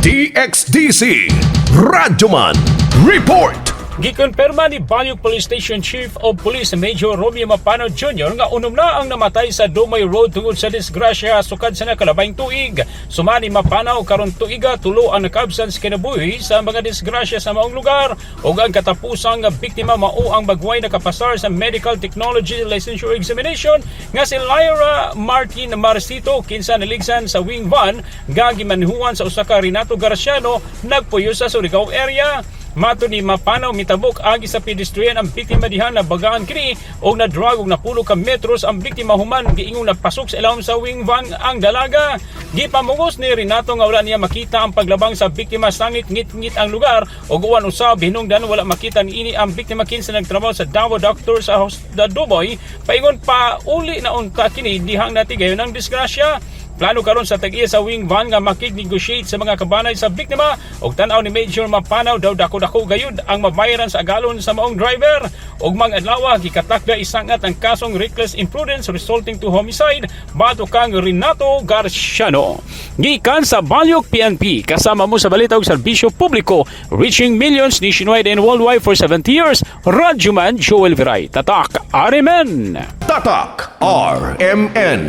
DXDC Radyoman Report. Gikonperma ni Balyog Police Station Chief of Police Major Romeo Mapano Jr. nga unom na ang namatay sa Dumay Road tungod sa disgrasya sukad sa nakalabayng tuig. Sumani Mapano karon tuiga tulo ang nakabsan sa kinabuhi sa mga disgrasya sa maong lugar ug ang katapusang biktima mao ang bagway nakapasar sa Medical Technology Licensure Examination nga si Lyra Martin Marcito kinsa naligsan sa wing van nga gimanhuan sa usa ka Renato Garciano nagpuyo sa Surigao area. Mato ni Mapanaw mitabok agi sa pedestrian ang biktima diha na bagaan kini og na-drug og napulo ka metros ang biktima human giingong napasok sa ilawom sa wing van ang dalaga. Gipamugos ni Renato nga wala niya makita ang paglabang sa biktima sangit ngit-ngit ang lugar og uwan usab hinungdan wala makita niini ang biktima kinsa nagtrabaho sa Davao Doctor sa Duboy paingon pa uli na unta kini dihang natigayon ng disgrasya. Plano karon sa tag-iya sa wing van nga makig-negotiate sa mga kabanay sa biktima og tan-aw ni Major Mapanaw daw dako-dako gayud ang mabayaran sa agalon sa maong driver og mag-adlaw gikatakda isangat ang kasong reckless imprudence resulting to homicide bato kang Renato Garciano. Gikan sa Balyog PNP kasama mo sa balita og serbisyo publiko reaching millions nationwide and worldwide for 70 years. Radyoman Joel Viray, Tatak RMN. Tatak RMN.